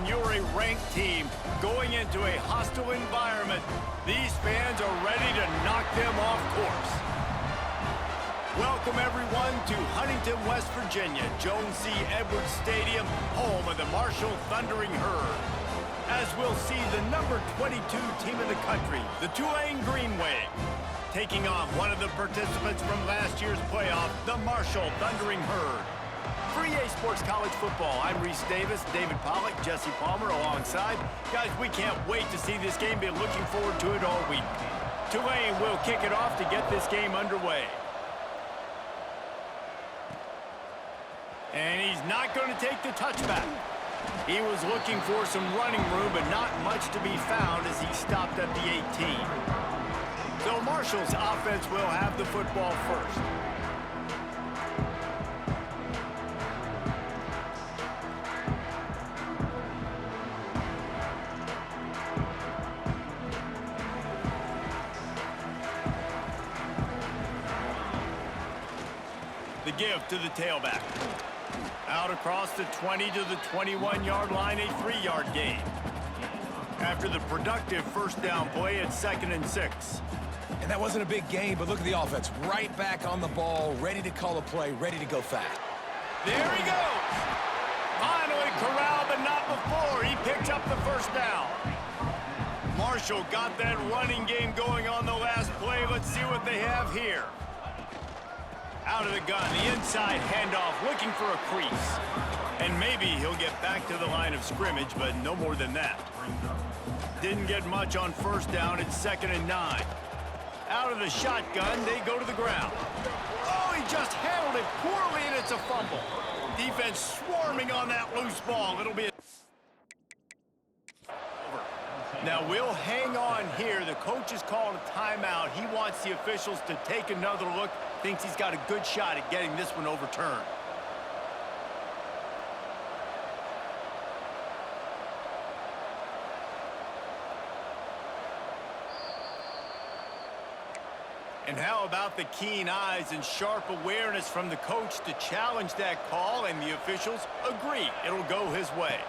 when you're a ranked team going into a hostile environment, these fans are ready to knock them off course. Welcome, everyone, to Huntington, West Virginia, Jones C. Edwards Stadium, home of the Marshall Thundering Herd. As we'll see the number 22 team in the country, the Tulane Green Wave, taking on one of the participants from last year's playoff, the Marshall Thundering Herd. For EA Sports College Football, I'm Reese Davis, David Pollack, Jesse Palmer alongside. Guys, we can't wait to see this game. Been looking forward to it all week. Tulane will kick it off to get this game underway. And he's not going to take the touchback. He was looking for some running room, but not much to be found as he stopped at the 18. So Marshall's offense will have the football first. The give to the tailback. Out across the 20 to the 21-yard line, a 3-yard gain. After the productive first down play at 2nd and 6. And that wasn't a big gain, but look at the offense. Right back on the ball, ready to call a play, ready to go fast. There he goes. Finally corralled, but not before. He picked up the first down. Marshall got that running game going on the last play. Let's see what they have here. Out of the gun, the inside handoff, looking for a crease. And maybe he'll get back to the line of scrimmage, but no more than that. Didn't get much on first down. It's 2nd and 9. Out of the shotgun, they go to the ground. Oh, he just handled it poorly, and it's a fumble. Defense swarming on that loose ball. It'll be Now, we'll hang on here. The coach is calling a timeout. He wants the officials to take another look. Thinks he's got a good shot at getting this one overturned. And how about the keen eyes and sharp awareness from the coach to challenge that call, and the officials agree it'll go his way.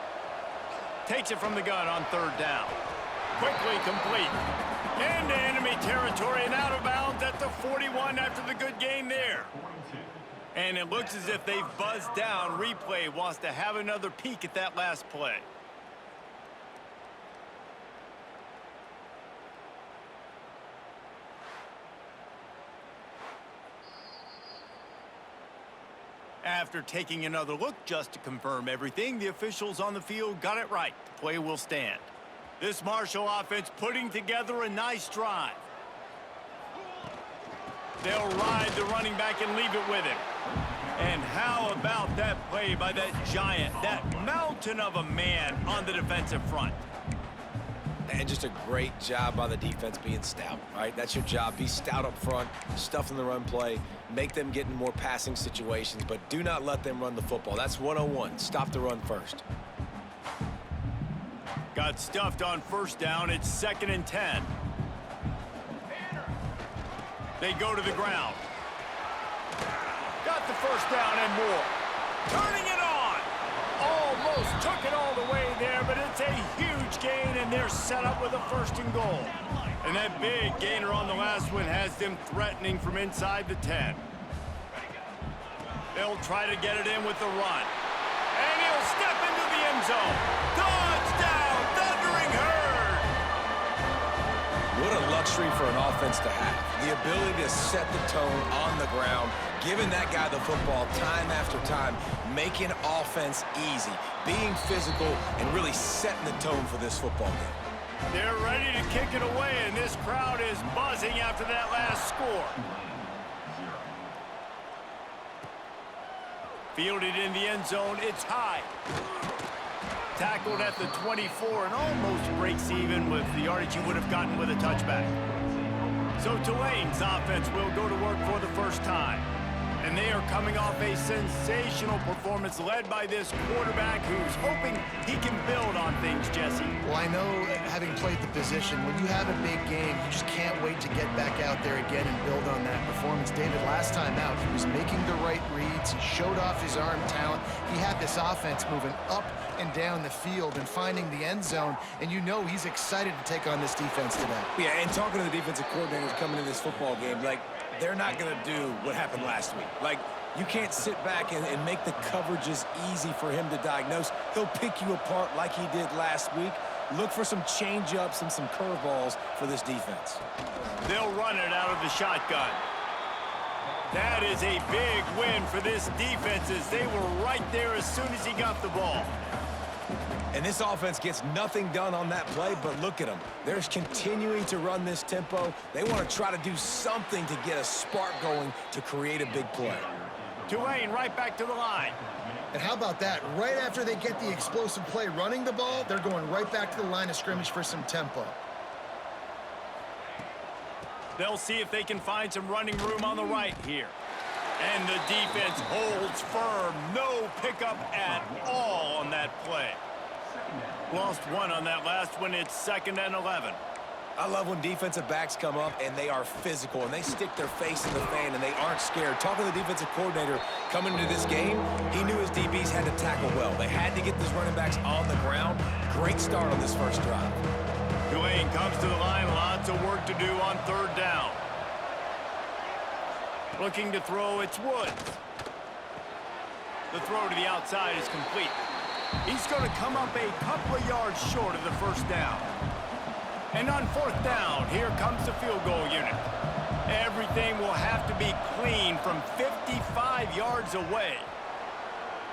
Takes it from the gun on 3rd down. Quickly complete. Into enemy territory and out of bounds at the 41 after the good gain there. And it looks as if they've buzzed down. Replay wants to have another peek at that last play. After taking another look just to confirm everything, the officials on the field got it right. The play will stand. This Marshall offense putting together a nice drive. They'll ride the running back and leave it with him. And how about that play by that giant, that mountain of a man on the defensive front? And just a great job by the defense being stout, right? That's your job. Be stout up front, stuff in the run play, make them get in more passing situations, but do not let them run the football. That's 101. Stop the run first. Got stuffed on first down. It's 2nd and 10. They go to the ground. Got the first down and more. Turning it on. Almost took it all the way there, but it's a huge gain, and they're set up with a 1st and goal. And that big gainer on the last one has them threatening from inside the 10. They'll try to get it in with the run. And he'll step into the end zone. Touchdown, Thundering Herd! What a luxury for an offense to have. The ability to set the tone on the ground, giving that guy the football time after time, making offense easy, being physical, and really setting the tone for this football game. They're ready to kick it away, and this crowd is buzzing after that last score. Fielded in the end zone, it's high. Tackled at the 24 and almost breaks even with the yardage he would have gotten with a touchback. So Tulane's offense will go to work for the first time. And they are coming off a sensational performance led by this quarterback who's hoping he can build on things, Jesse. Well, I know, having played the position, when you have a big game, you just can't wait to get back out there again and build on that performance. David, last time out, he was making the right reads. He showed off his arm talent. He had this offense moving up and down the field and finding the end zone, and you know he's excited to take on this defense today. Yeah, and talking to the defensive coordinators coming into this football game, like, they're not going to do what happened last week. Like, you can't sit back and make the coverages easy for him to diagnose. He'll pick you apart like he did last week. Look for some change-ups and some curveballs for this defense. They'll run it out of the shotgun. That is a big win for this defense as they were right there as soon as he got the ball. And this offense gets nothing done on that play, but look at them. They're continuing to run this tempo. They want to try to do something to get a spark going to create a big play. Tulane right back to the line. And how about that? Right after they get the explosive play running the ball, they're going right back to the line of scrimmage for some tempo. They'll see if they can find some running room on the right here. And the defense holds firm. No pickup at all on that play. Lost one on that last one. It's 2nd and 11. I love when defensive backs come up and they are physical and they stick their face in the fan and they aren't scared. Talking to the defensive coordinator coming into this game, he knew his DBs had to tackle well. They had to get these running backs on the ground. Great start on this first drive. Tulane comes to the line. Lots of work to do on 3rd down. Looking to throw, it's Woods. The throw to the outside is complete. He's going to come up a couple of yards short of the 1st down. And on 4th down, here comes the field goal unit. Everything will have to be clean from 55 yards away.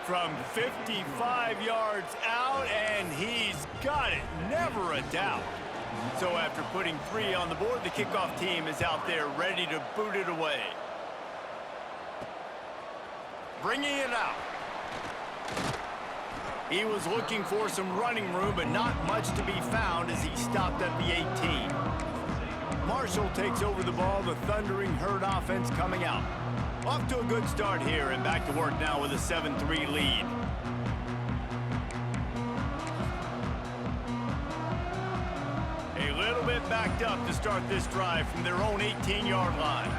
From 55 yards out, and he's got it. Never a doubt. So after putting 3 on the board, the kickoff team is out there ready to boot it away. Bringing it out. He was looking for some running room, but not much to be found as he stopped at the 18. Marshall takes over the ball, the Thundering Herd offense coming out. Off to a good start here and back to work now with a 7-3 lead. A little bit backed up to start this drive from their own 18-yard line.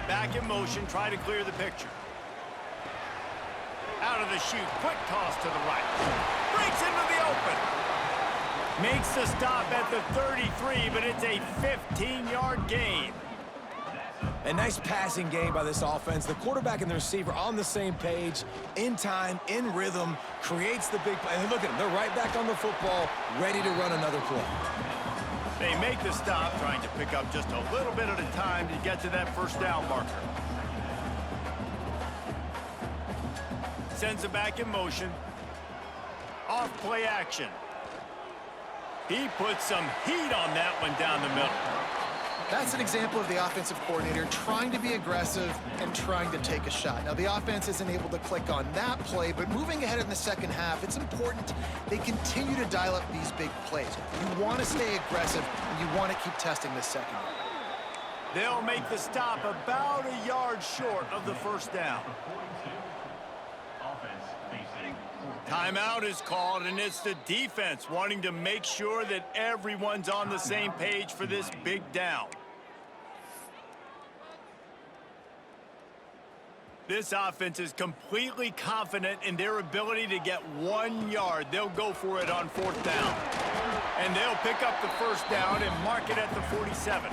Back in motion, try to clear the picture. Out of the chute, quick toss to the right. Breaks into the open. Makes the stop at the 33, but it's a 15-yard gain. A nice passing game by this offense. The quarterback and the receiver on the same page, in time, in rhythm, creates the big play. And look at them, they're right back on the football, ready to run another play. They make the stop, trying to pick up just a little bit at a time to get to that 1st down marker. Sends it back in motion. Off play action. He puts some heat on that one down the middle. That's an example of the offensive coordinator trying to be aggressive and trying to take a shot. Now, the offense isn't able to click on that play, but moving ahead in the 2nd half, it's important they continue to dial up these big plays. You want to stay aggressive, and you want to keep testing this secondary. They'll make the stop about a yard short of the 1st down. Timeout is called, and it's the defense wanting to make sure that everyone's on the same page for this big down. This offense is completely confident in their ability to get 1 yard. They'll go for it on 4th down. And they'll pick up the 1st down and mark it at the 47.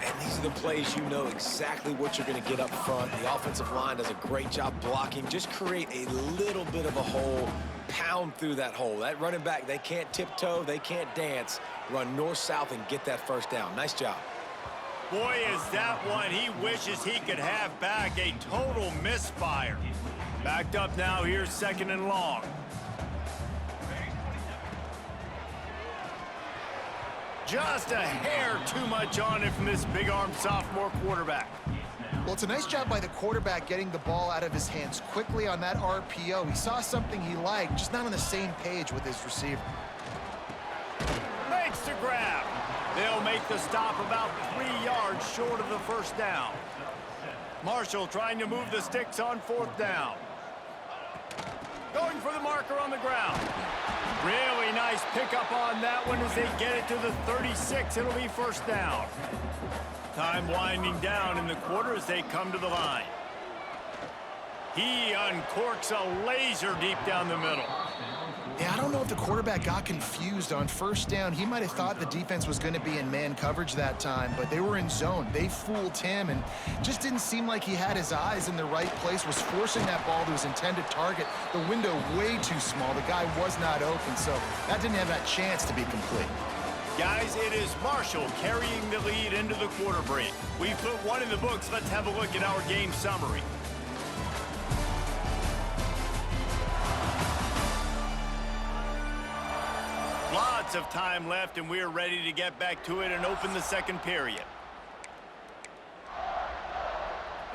And these are the plays you know exactly what you're going to get up front. The offensive line does a great job blocking. Just create a little bit of a hole, pound through that hole. That running back, they can't tiptoe, they can't dance. Run north-south and get that 1st down. Nice job. Boy, is that one he wishes he could have back. A total misfire. Backed up now, here's 2nd and long. Just a hair too much on it from this big-armed sophomore quarterback. Well, it's a nice job by the quarterback getting the ball out of his hands quickly on that RPO. He saw something he liked, just not on the same page with his receiver. Makes the grab. They'll make the stop about 3 yards short of the 1st down. Marshall trying to move the sticks on 4th down. Going for the marker on the ground. Really nice pickup on that one as they get it to the 36. It'll be 1st down. Time winding down in the quarter as they come to the line. He uncorks a laser deep down the middle. Yeah, I don't know if the quarterback got confused on 1st down. He might have thought the defense was going to be in man coverage that time, but they were in zone. They fooled him and just didn't seem like he had his eyes in the right place, was forcing that ball to his intended target. The window way too small. The guy was not open, so that didn't have that chance to be complete. Guys, it is Marshall carrying the lead into the quarter break. We've put one in the books. Let's have a look at our game summary. Lots of time left, and we're ready to get back to it and open the 2nd period.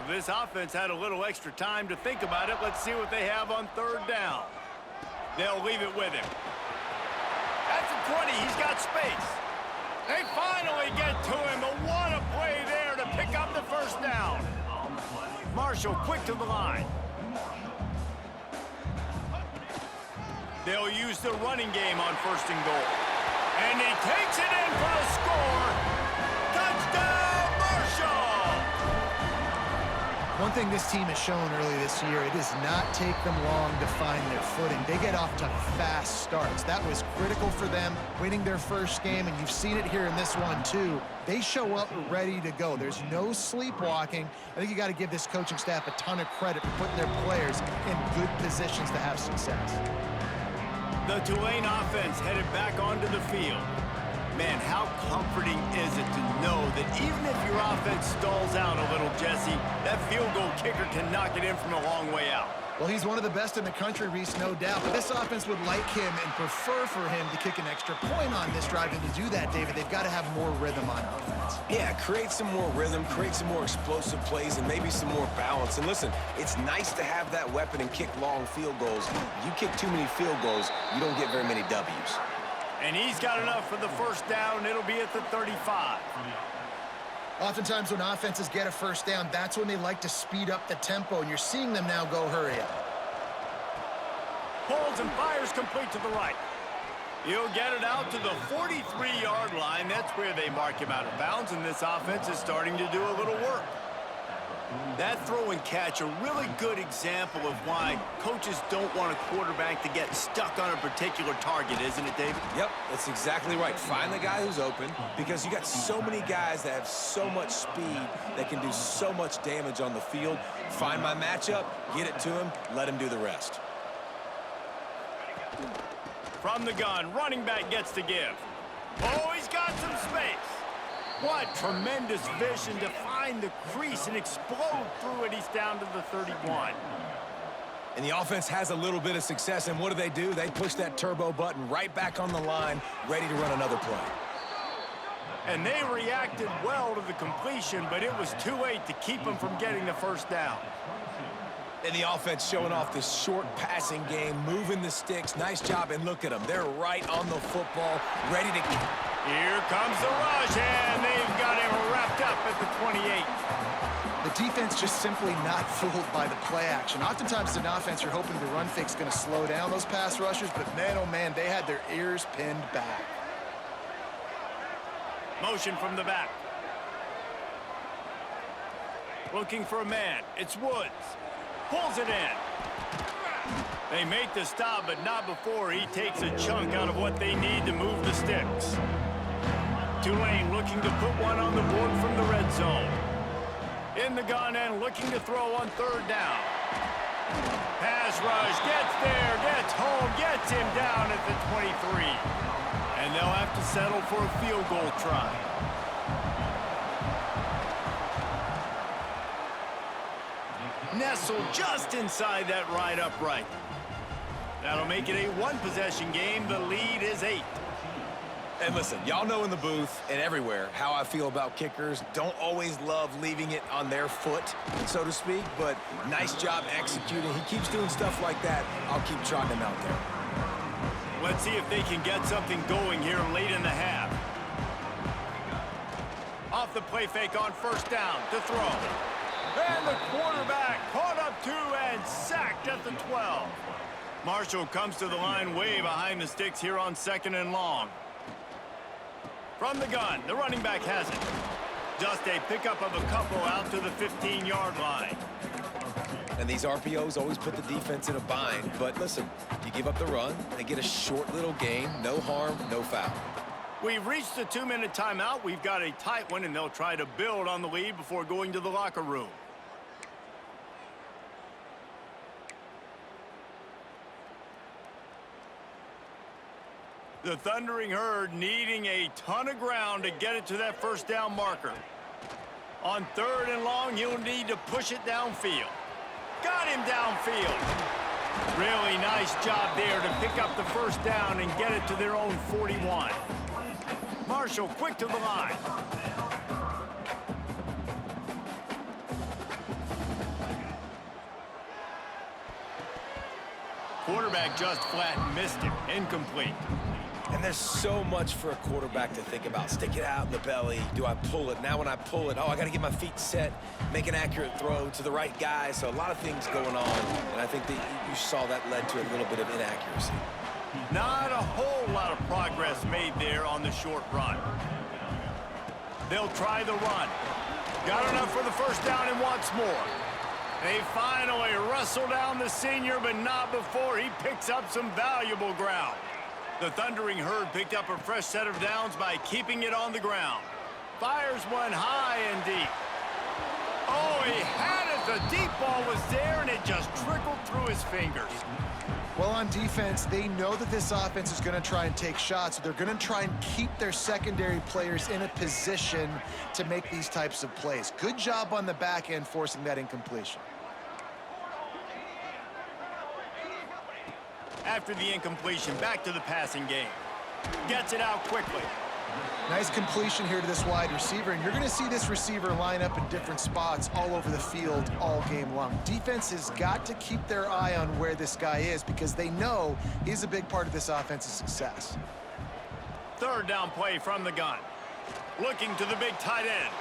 This offense had a little extra time to think about it. Let's see what they have on 3rd down. They'll leave it with him. At the 20, he's got space. They finally get to him. What a play there to pick up the 1st down. Marshall quick to the line. They'll use the running game on 1st and goal. And he takes it in for the score. Touchdown, Marshall! One thing this team has shown early this year, it does not take them long to find their footing. They get off to fast starts. That was critical for them, winning their 1st game, and you've seen it here in this one, too. They show up ready to go. There's no sleepwalking. I think you got to give this coaching staff a ton of credit for putting their players in good positions to have success. The Tulane offense headed back onto the field. Man, how comforting is it to know that even if your offense stalls out a little, Jesse, that field goal kicker can knock it in from a long way out. Well, he's one of the best in the country, Reese, no doubt. But this offense would like him and prefer for him to kick an extra point on this drive. And to do that, David, they've got to have more rhythm on offense. Yeah, create some more rhythm, create some more explosive plays, and maybe some more balance. And listen, it's nice to have that weapon and kick long field goals. You kick too many field goals, you don't get very many W's. And he's got enough for the 1st down. It'll be at the 35. Oftentimes when offenses get a 1st down, that's when they like to speed up the tempo, and you're seeing them now go hurry up. Pulls and fires complete to the right. He'll get it out to the 43-yard line. That's where they mark him out of bounds, and this offense is starting to do a little work. That throw and catch, a really good example of why coaches don't want a quarterback to get stuck on a particular target, isn't it, David? Yep, that's exactly right. Find the guy who's open, because you got so many guys that have so much speed that can do so much damage on the field. Find my matchup, get it to him, let him do the rest. From the gun, running back gets to give. Oh, he's got some space. What tremendous vision to find the crease and explode through it. He's down to the 31. And the offense has a little bit of success, and what do? They push that turbo button right back on the line, ready to run another play. And they reacted well to the completion, but it was too late to keep them from getting the 1st down. And the offense showing off this short passing game, moving the sticks. Nice job, and look at them. They're right on the football, ready to... Here comes the rush, and they've got him wrapped up at the 28. The defense just simply not fooled by the play action. Oftentimes, an offense, you're hoping the run fake's going to slow down those pass rushers, but man, oh man, they had their ears pinned back. Motion from the back. Looking for a man. It's Woods. Pulls it in. They make the stop, but not before he takes a chunk out of what they need to move the sticks. Tulane looking to put one on the board from the red zone. In the gun and looking to throw on 3rd down. Pass rush, gets there, gets home, gets him down at the 23. And they'll have to settle for a field goal try. Nestled just inside that right upright. That'll make it a 1-possession game. The lead is 8. And listen, y'all know in the booth and everywhere how I feel about kickers. Don't always love leaving it on their foot, so to speak, but nice job executing. He keeps doing stuff like that. I'll keep trotting him out there. Let's see if they can get something going here late in the half. Off the play fake on 1st down to throw. And the quarterback caught up to and sacked at the 12. Marshall comes to the line way behind the sticks here on 2nd and long. From the gun, the running back has it. Just a pickup of a couple out to the 15-yard line. And these RPOs always put the defense in a bind. But listen, you give up the run, they get a short little gain, no harm, no foul. We've reached the 2-minute timeout. We've got a tight one, and they'll try to build on the lead before going to the locker room. The Thundering Herd needing a ton of ground to get it to that first down marker. On 3rd and long, he'll need to push it downfield. Got him downfield. Really nice job there to pick up the first down and get it to their own 41. Marshall quick to the line. Quarterback just flat missed him. Incomplete. And there's so much for a quarterback to think about. Stick it out in the belly. Do I pull it? Now when I pull it, oh, I got to get my feet set, make an accurate throw to the right guy. So a lot of things going on. And I think that you saw that led to a little bit of inaccuracy. Not a whole lot of progress made there on the short run. They'll try the run. Got enough for the first down and once more. They finally wrestle down the senior, but not before he picks up some valuable ground. The Thundering Herd picked up a fresh set of downs by keeping it on the ground. Fires one high and deep. Oh, he had it. The deep ball was there, and it just trickled through his fingers. Well, on defense, they know that this offense is going to try and take shots. So they're going to try and keep their secondary players in a position to make these types of plays. Good job on the back end forcing that incompletion. After the incompletion, back to the passing game. Gets it out quickly. Nice completion here to this wide receiver, and you're going to see this receiver line up in different spots all over the field all game long. Defense has got to keep their eye on where this guy is because they know he's a big part of this offense's success. 3rd down play from the gun. Looking to the big tight end.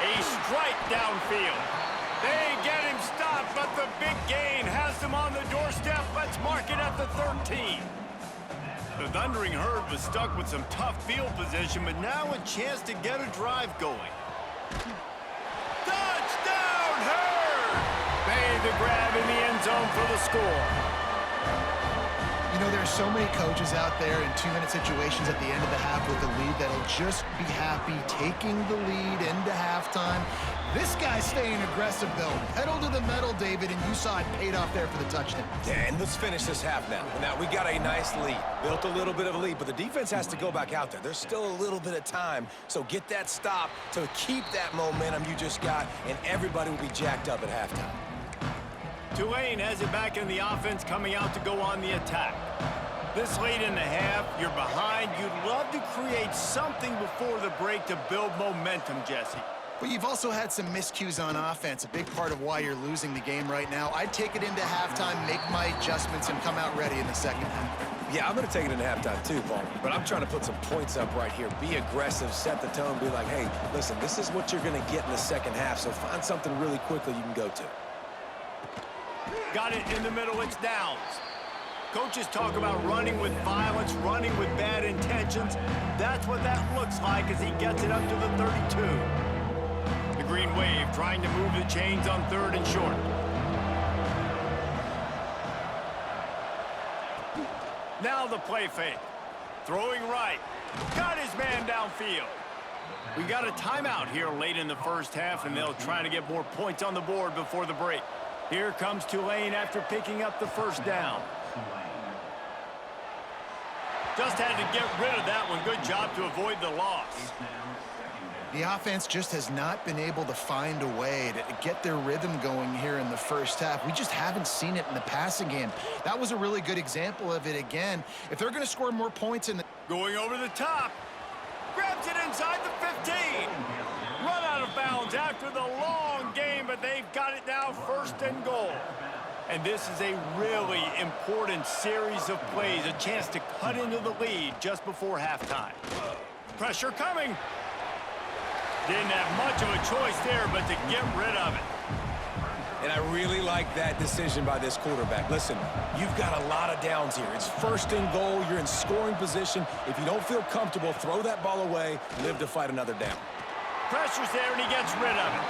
A strike downfield. They get him stopped, but the big gain has them on the doorstep. Let's mark it at the 13. The Thundering Herd was stuck with some tough field position, but now a chance to get a drive going. Touchdown, Herd! Made the grab in the end zone for the score. You know, there's so many coaches out there in 2-minute situations at the end of the half with the lead that'll just be happy taking the lead into halftime. This guy's staying aggressive, though. Pedal to the metal, David, and you saw it paid off there for the touchdown. Yeah, and let's finish this half now. Now, we got a nice lead. Built a little bit of a lead, but the defense has to go back out there. There's still a little bit of time, so get that stop to keep that momentum you just got, and everybody will be jacked up at halftime. Tulane has it back in the offense, coming out to go on the attack. This late in the half, you're behind. You'd love to create something before the break to build momentum, Jesse. But you've also had some miscues on offense, a big part of why you're losing the game right now. I'd take it into halftime, make my adjustments, and come out ready in the second half. Yeah, I'm going to take it into halftime too, Paul. But I'm trying to put some points up right here. Be aggressive, set the tone, be like, hey, listen, this is what you're going to get in the second half, so find something really quickly you can go to. Got it in the middle, it's downs. Coaches talk about running with violence, running with bad intentions. That's what that looks like as he gets it up to the 32. The Green Wave trying to move the chains on 3rd and short. Now the play fake. Throwing right. Got his man downfield. We got a timeout here late in the first half, and they'll try to get more points on the board before the break. Here comes Tulane after picking up the first down. Just had to get rid of that one. Good job to avoid the loss. The offense just has not been able to find a way to get their rhythm going here in the first half. We just haven't seen it in the passing game. That was a really good example of it again. If they're going to score more points in the... Going over the top. Grabs it inside the 15. Run out of bounds after the long game, but they've got it now 1st and goal. And this is a really important series of plays, a chance to cut into the lead just before halftime. Pressure coming. Didn't have much of a choice there, but to get rid of it. And I really like that decision by this quarterback. Listen, you've got a lot of downs here. It's first and goal. You're in scoring position. If you don't feel comfortable, throw that ball away. Live to fight another down. Pressure's there, and he gets rid of it.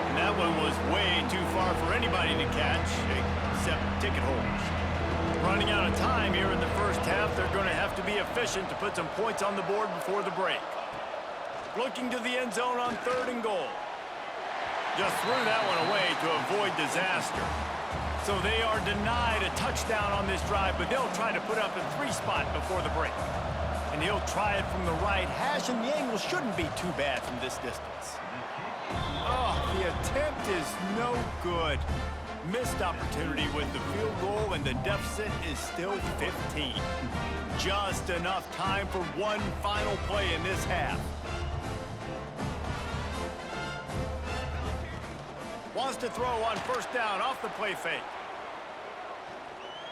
And that one was way too far for anybody to catch, except ticket holders. Running out of time here in the first half, they're going to have to be efficient to put some points on the board before the break. Looking to the end zone on 3rd and goal. Just threw that one away to avoid disaster. So they are denied a touchdown on this drive, but they'll try to put up a 3 spot before the break. And he'll try it from the right hash, and the angle shouldn't be too bad from this distance. Oh, the attempt is no good. Missed opportunity with the field goal, and the deficit is still 15. Just enough time for one final play in this half. Wants to throw on 1st down off the play fake.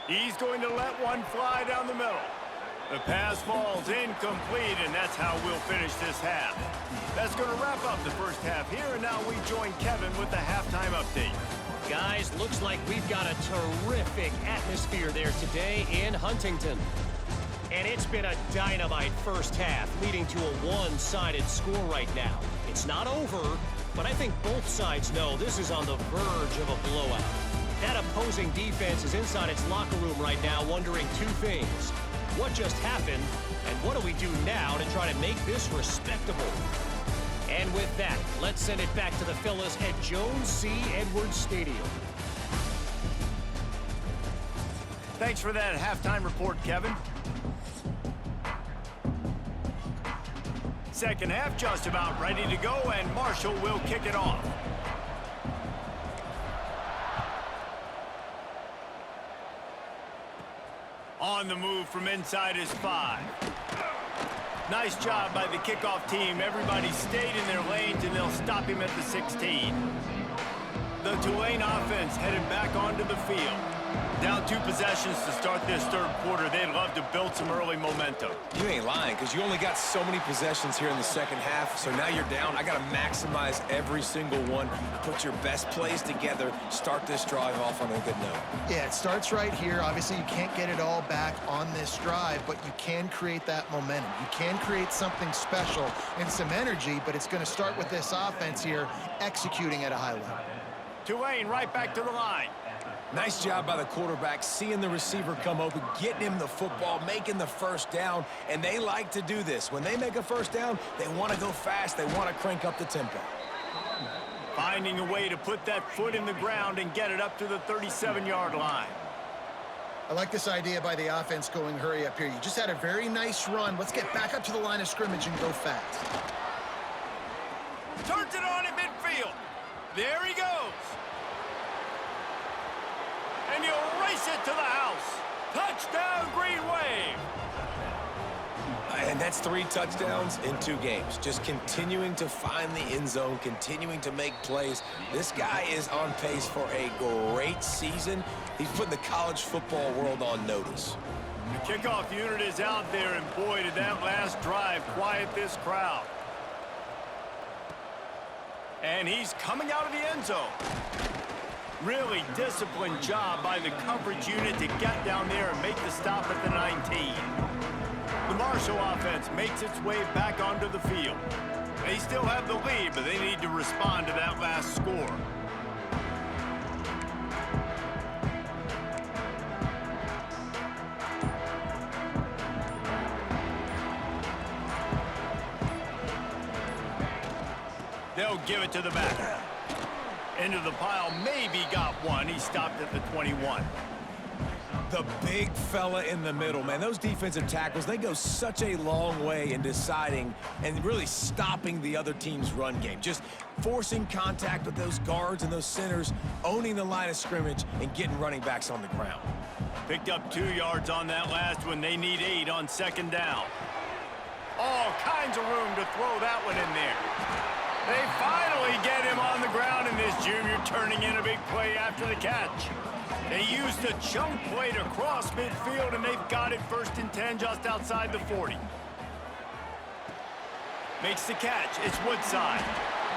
He's going to let one fly down the middle. The pass falls incomplete, and that's how we'll finish this half. That's going to wrap up the first half here, and now we join Kevin with the halftime update. Guys, looks like we've got a terrific atmosphere there today in Huntington. And it's been a dynamite first half, leading to a one-sided score right now. It's not over, but I think both sides know this is on the verge of a blowout. That opposing defense is inside its locker room right now wondering 2 things. What just happened, and what do we do now to try to make this respectable? And with that, let's send it back to the fellas at Jones C. Edwards Stadium. Thanks for that halftime report, Kevin. Second half just about ready to go, and Marshall will kick it off. On the move from inside his 5. Nice job by the kickoff team. Everybody stayed in their lanes, and they'll stop him at the 16. The Tulane offense headed back onto the field. Down 2 possessions to start this 3rd quarter. They'd love to build some early momentum. You ain't lying, because you only got so many possessions here in the second half, so now you're down. I got to maximize every single one, put your best plays together, start this drive off on a good note. Yeah, it starts right here. Obviously, you can't get it all back on this drive, but you can create that momentum. You can create something special and some energy, but it's going to start with this offense here executing at a high level. Tulane right back to the line. Nice job by the quarterback, seeing the receiver come open, getting him the football, making the 1st down, and they like to do this. When they make a 1st down, they want to go fast. They want to crank up the tempo. Finding a way to put that foot in the ground and get it up to the 37-yard line. I like this idea by the offense going hurry up here. You just had a very nice run. Let's get back up to the line of scrimmage and go fast. Turns it on in midfield. There he goes. And he'll race it to the house. Touchdown, Green Wave. And that's 3 touchdowns in 2 games. Just continuing to find the end zone, continuing to make plays. This guy is on pace for a great season. He's putting the college football world on notice. The kickoff unit is out there, and boy, did that last drive quiet this crowd. And he's coming out of the end zone. Really disciplined job by the coverage unit to get down there and make the stop at the 19. The Marshall offense makes its way back onto the field. They still have the lead, but they need to respond to that last score. They'll give it to the back. Into the pile, maybe got one. He stopped at the 21. The big fella in the middle, man. Those defensive tackles, they go such a long way in deciding and really stopping the other team's run game. Just forcing contact with those guards and those centers, owning the line of scrimmage, and getting running backs on the ground. Picked up 2 yards on that last one. They need 8 on 2nd down. All kinds of room to throw that one in there. They finally get him on the ground, and this junior turning in a big play after the catch. They used a chunk play to cross midfield, and they've got it 1st and 10 just outside the 40. Makes the catch. It's Woodside.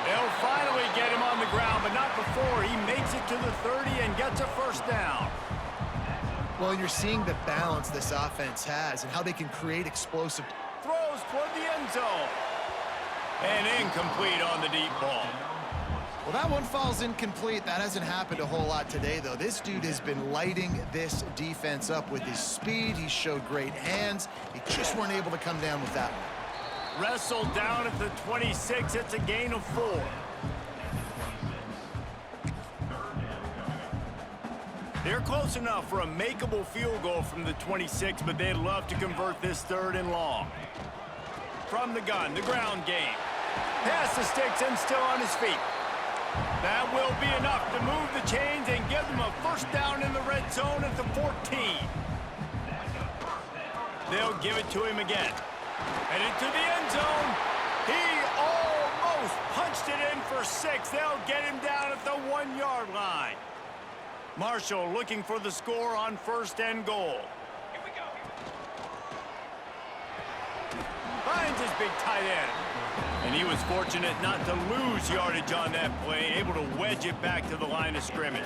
They'll finally get him on the ground, but not before he makes it to the 30 and gets a first down. Well, you're seeing the balance this offense has and how they can create explosive. Throws toward the end zone. And incomplete on the deep ball. Well, that one falls incomplete. That hasn't happened a whole lot today, though. This dude has been lighting this defense up with his speed. He showed great hands. They just weren't able to come down with that one. Wrestled down at the 26. It's a gain of 4. They're close enough for a makeable field goal from the 26, but they'd love to convert this 3rd and long. From the gun, the ground game. Pass the sticks and still on his feet. That will be enough to move the chains and give them a first down in the red zone at the 14. They'll give it to him again. And into the end zone. He almost punched it in for 6. They'll get him down at the 1-yard line. Marshall looking for the score on 1st and goal. Here we go. Finds his big tight end. And he was fortunate not to lose yardage on that play, able to wedge it back to the line of scrimmage.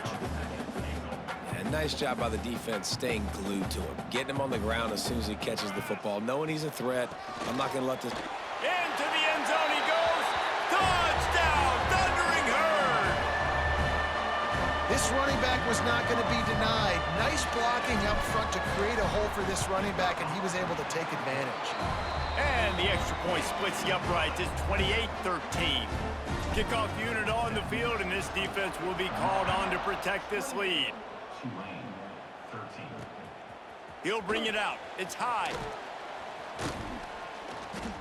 And nice job by the defense staying glued to him, getting him on the ground as soon as he catches the football, knowing he's a threat. I'm not going to let this... Into the end zone he goes. Touchdown, Thundering Herd. This running back was not going to be denied. Nice blocking up front to create a hole for this running back, and he was able to take advantage. And the extra point splits the uprights. It's 28-13. Kickoff unit on the field, and this defense will be called on to protect this lead. He'll bring it out. It's high.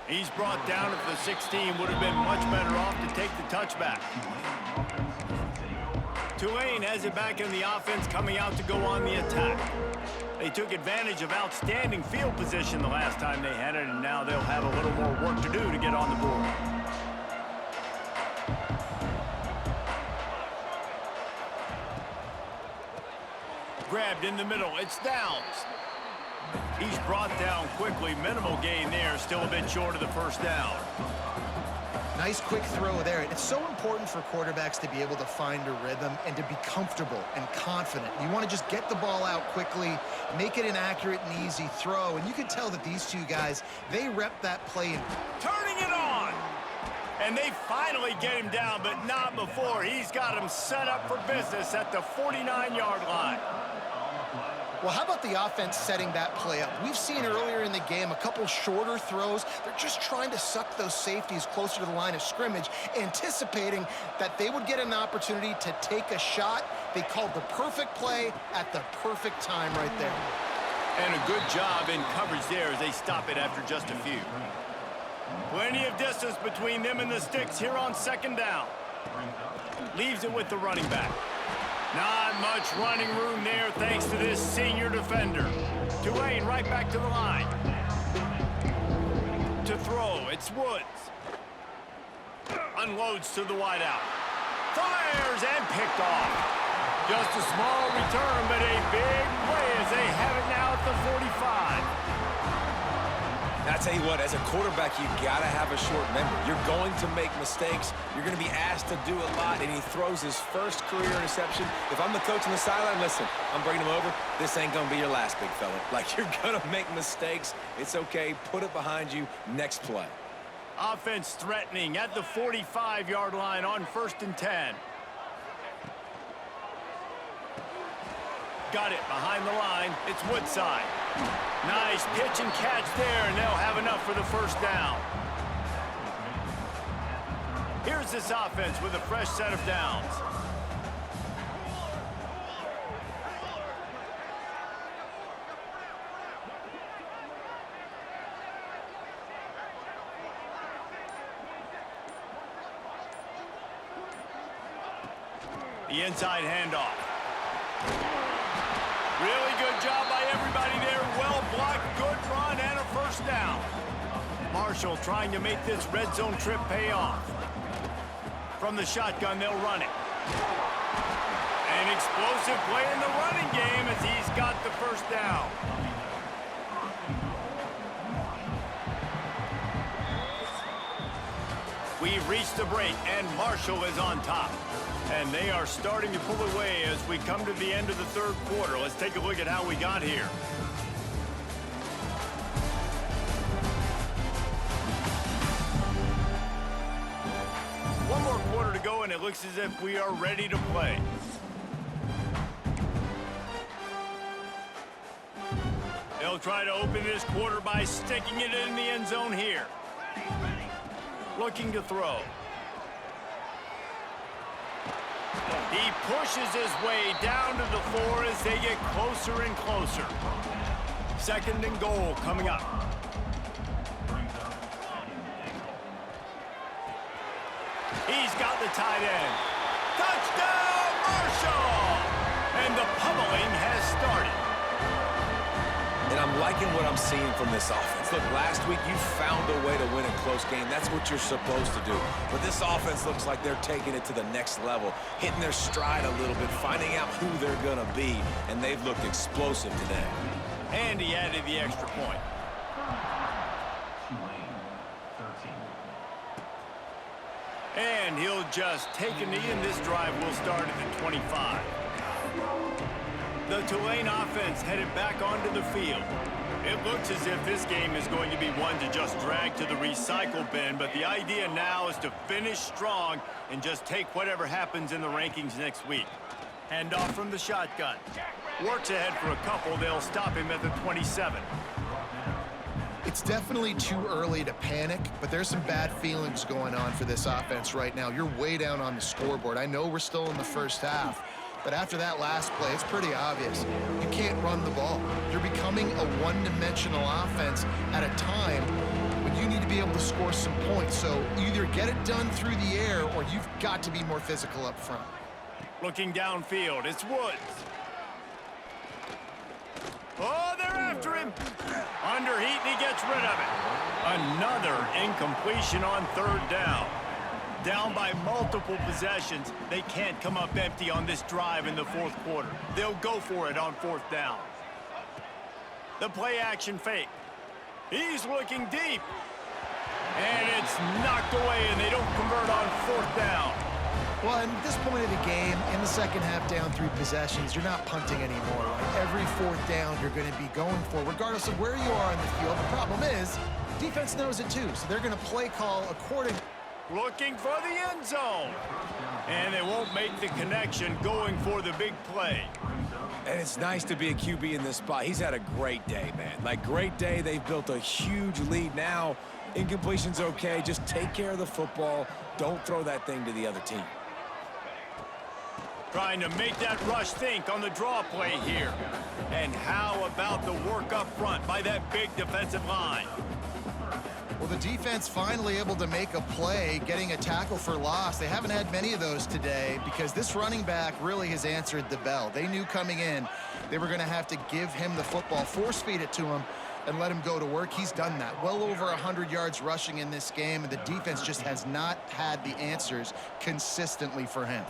He's brought down at the 16. Would have been much better off to take the touchback. Tulane has it back in the offense, coming out to go on the attack. They took advantage of outstanding field position the last time they had it, and now they'll have a little more work to do to get on the board. Grabbed in the middle. It's Downs. He's brought down quickly. Minimal gain there. Still a bit short of the first down. Nice quick throw there. It's so important for quarterbacks to be able to find a rhythm and to be comfortable and confident. You want to just get the ball out quickly, make it an accurate and easy throw. And you can tell that these two guys, they rep that play. Turning it on. And they finally get him down, but not before. He's got him set up for business at the 49-yard line. Well, how about the offense setting that play up? We've seen earlier in the game a couple shorter throws. They're just trying to suck those safeties closer to the line of scrimmage, anticipating that they would get an opportunity to take a shot. They called the perfect play at the perfect time right there. And a good job in coverage there as they stop it after just a few. Plenty of distance between them and the sticks here on 2nd down. Leaves it with the running back. Not much running room there thanks to this senior defender. Tulane right back to the line. To throw, it's Woods. Unloads to the wideout. Fires and picked off. Just a small return, but a big play as they have it now at the 45. I tell you what, as a quarterback, you got to have a short memory. You're going to make mistakes. You're going to be asked to do a lot, and he throws his first career interception. If I'm the coach on the sideline, listen, I'm bringing him over. This ain't going to be your last, big fella. Like, you're going to make mistakes. It's okay. Put it behind you. Next play. Offense threatening at the 45-yard line on 1st and 10. Got it behind the line. It's Woodside. Nice pitch and catch there, and they'll have enough for the first down. Here's this offense with a fresh set of downs. The inside handoff. Really good job by everybody there. Well blocked, good run, and a first down. Marshall trying to make this red zone trip pay off. From the shotgun, they'll run it. An explosive play in the running game as he's got the first down. We've reached the break, and Marshall is on top. And they are starting to pull away as we come to the end of the third quarter. Let's take a look at how we got here. One more quarter to go, and it looks as if we are ready to play. They'll try to open this quarter by sticking it in the end zone here. Looking to throw. He pushes his way down to the 4 as they get closer and closer. Second and goal coming up. He's got the tight end. Touchdown, Marshall! And the pummeling has started. And I'm liking what I'm seeing from this offense. Look, last week you found a way to win a close game. That's what you're supposed to do. But this offense looks like they're taking it to the next level, hitting their stride a little bit, finding out who they're going to be, and they've looked explosive today. And he added the extra point. And he'll just take a knee, and this drive will start at the 25. The Tulane offense headed back onto the field. It looks as if this game is going to be one to just drag to the recycle bin, but the idea now is to finish strong and just take whatever happens in the rankings next week. Hand off from the shotgun. Works ahead for a couple. They'll stop him at the 27. It's definitely too early to panic, but there's some bad feelings going on for this offense right now. You're way down on the scoreboard. I know we're still in the first half, but after that last play, it's pretty obvious. You can't run the ball. You're becoming a one-dimensional offense at a time when you need to be able to score some points. So either get it done through the air or you've got to be more physical up front. Looking downfield, it's Woods. Oh, they're after him. Under heat, and he gets rid of it. Another incompletion on third down. Down by multiple possessions. They can't come up empty on this drive in the fourth quarter. They'll go for it on fourth down. The play action fake. He's looking deep. And it's knocked away, and they don't convert on fourth down. Well, at this point of the game, in the second half down 3 possessions, you're not punting anymore. Right? Every fourth down you're going to be going for, regardless of where you are in the field. The problem is, defense knows it too, so they're going to play call accordingly. Looking for the end zone. And they won't make the connection, going for the big play. And it's nice to be a QB in this spot. He's had a great day, man. Like, great day. They've built a huge lead now. Incompletion's okay. Just take care of the football. Don't throw that thing to the other team. Trying to make that rush think on the draw play here. And how about the work up front by that big defensive line? Well, the defense finally able to make a play, getting a tackle for loss. They haven't had many of those today because this running back really has answered the bell. They knew coming in they were going to have to give him the football, force feed it to him, and let him go to work. He's done that. Well over 100 yards rushing in this game, and the defense just has not had the answers consistently for him.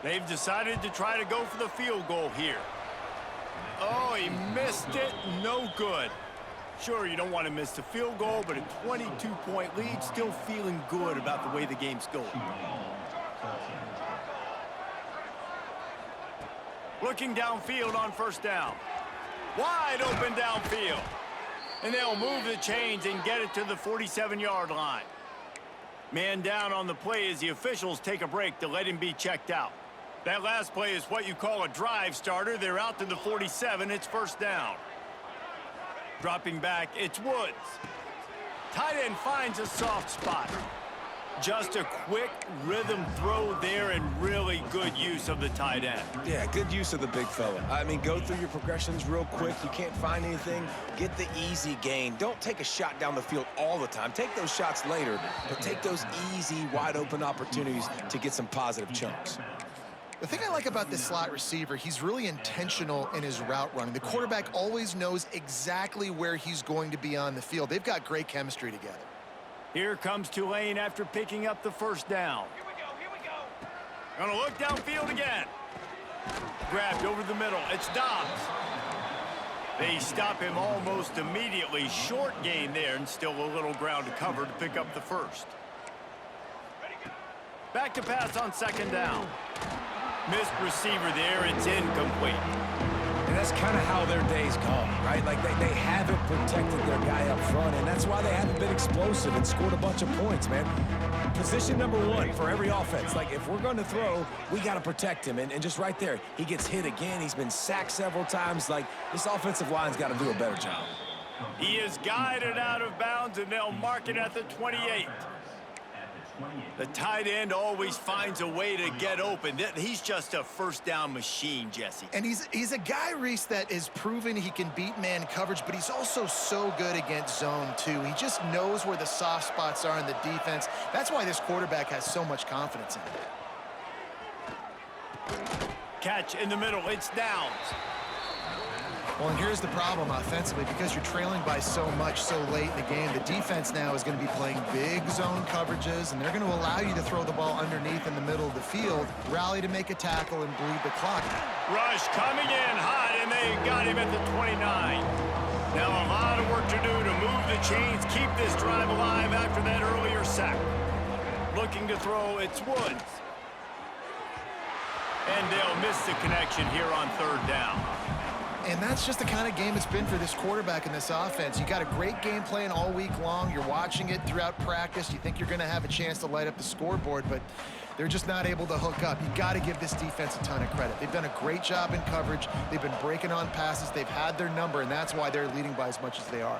They've decided to try to go for the field goal here. Oh, he missed it. No good. Sure, you don't want to miss the field goal, but a 22-point lead, still feeling good about the way the game's going. Looking downfield on first down. Wide open downfield. And they'll move the chains and get it to the 47-yard line. Man down on the play as the officials take a break to let him be checked out. That last play is what you call a drive starter. They're out to the 47. It's first down. Dropping back, it's Woods. Tight end finds a soft spot. Just a quick rhythm throw there and really good use of the tight end. Yeah, good use of the big fella. I mean, go through your progressions real quick. You can't find anything. Get the easy gain. Don't take a shot down the field all the time. Take those shots later, but take those easy, wide-open opportunities to get some positive chunks. The thing I like about this slot receiver, he's really intentional in his route running. The quarterback always knows exactly where he's going to be on the field. They've got great chemistry together. Here comes Tulane after picking up the first down. Here we go. Gonna look downfield again. Grabbed over the middle. It's Dobbs. They stop him almost immediately. Short gain there, and still a little ground to cover to pick up the first. Back to pass on second down. Missed receiver there. It's incomplete. And that's kind of how their day's gone, right? Like they haven't protected their guy up front, and that's why they haven't been explosive and scored a bunch of points, man. Position number one for every offense. Like, if we're going to throw, we got to protect him. And just right there, he gets hit again. He's been sacked several times. Like, this offensive line's got to do a better job. He is guided out of bounds, and they'll mark it at the 28. The tight end always finds a way to get open. He's just a first down machine, Jesse. And he's a guy, Reese, that is proven he can beat man coverage, but he's also so good against zone, too. He just knows where the soft spots are in the defense. That's why this quarterback has so much confidence in him. Catch in the middle. It's downs. Well, and here's the problem offensively. Because you're trailing by so much so late in the game, the defense now is going to be playing big zone coverages, and they're going to allow you to throw the ball underneath in the middle of the field, rally to make a tackle, and bleed the clock. Rush coming in hot, and they got him at the 29. Now a lot of work to do to move the chains, keep this drive alive after that earlier sack. Looking to throw, it's Woods. And they'll miss the connection here on third down. And that's just the kind of game it's been for this quarterback in this offense. You got a great game plan all week long. You're watching it throughout practice. You think you're going to have a chance to light up the scoreboard, but they're just not able to hook up. You got to give this defense a ton of credit. They've done a great job in coverage. They've been breaking on passes. They've had their number, and that's why they're leading by as much as they are.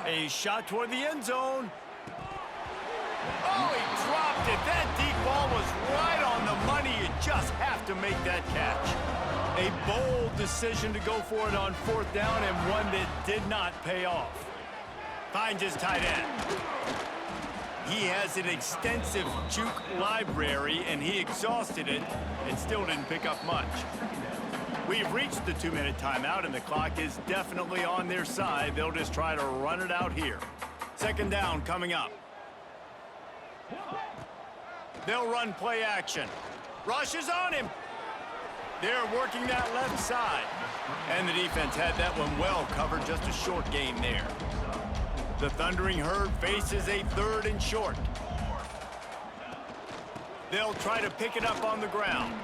A shot toward the end zone. Oh, he dropped it. That deep ball was right on the money. You just have to make that catch. A bold decision to go for it on fourth down, and one that did not pay off. Finds his tight end. He has an extensive juke library, and he exhausted it and still didn't pick up much. We've reached the 2-minute timeout, and the clock is definitely on their side. They'll just try to run it out here. Second down coming up. They'll run play action. Rush is on him. They're working that left side. And the defense had that one well covered, just a short gain there. The Thundering Herd faces a third and short. They'll try to pick it up on the ground.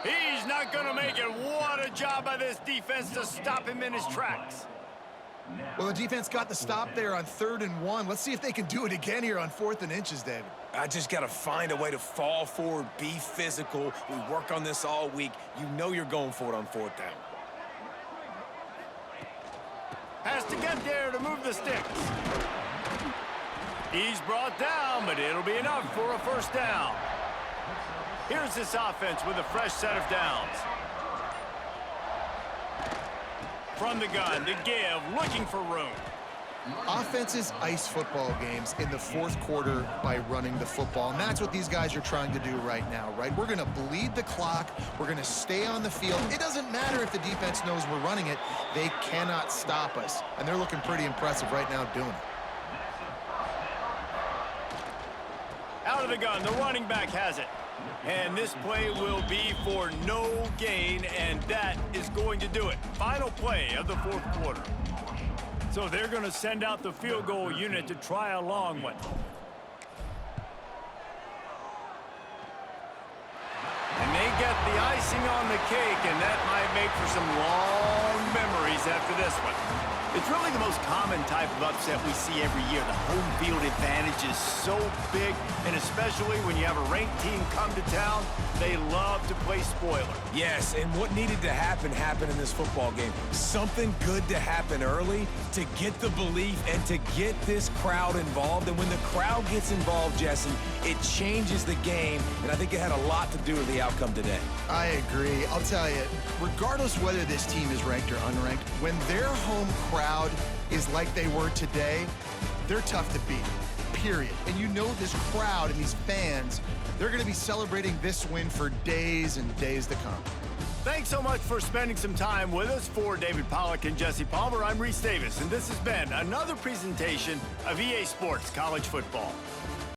He's not going to make it. What a job by this defense to stop him in his tracks. Well, the defense got the stop there on 3rd and 1. Let's see if they can do it again here on 4th and inches, David. I just got to find a way to fall forward, be physical. We work on this all week. You know you're going for it on 4th down. Has to get there to move the sticks. He's brought down, but it'll be enough for a first down. Here's this offense with a fresh set of downs. From the gun, to give, looking for room. Offenses ice football games in the 4th quarter by running the football, and that's what these guys are trying to do right now, right? We're going to bleed the clock. We're going to stay on the field. It doesn't matter if the defense knows we're running it. They cannot stop us, and they're looking pretty impressive right now doing it. Out of the gun, the running back has it. And this play will be for no gain, and that is going to do it. Final play of the 4th quarter. So they're going to send out the field goal unit to try a long one. And they get the icing on the cake, and that might make for some long memories after this one. It's really the most common type of upset we see every year. The home field advantage is so big, and especially when you have a ranked team come to town, they love to play spoiler. Yes, and what needed to happen happened in this football game. Something good to happen early to get the belief and to get this crowd involved. And when the crowd gets involved, Jesse, it changes the game, and I think it had a lot to do with the outcome today. I agree. I'll tell you, regardless whether this team is ranked or unranked, when their home crowd is like they were today, they're tough to beat, period. And you know this crowd and these fans, they're going to be celebrating this win for days and days to come. Thanks so much for spending some time with us. For David Pollack and Jesse Palmer, I'm Reese Davis, and this has been another presentation of EA Sports College Football.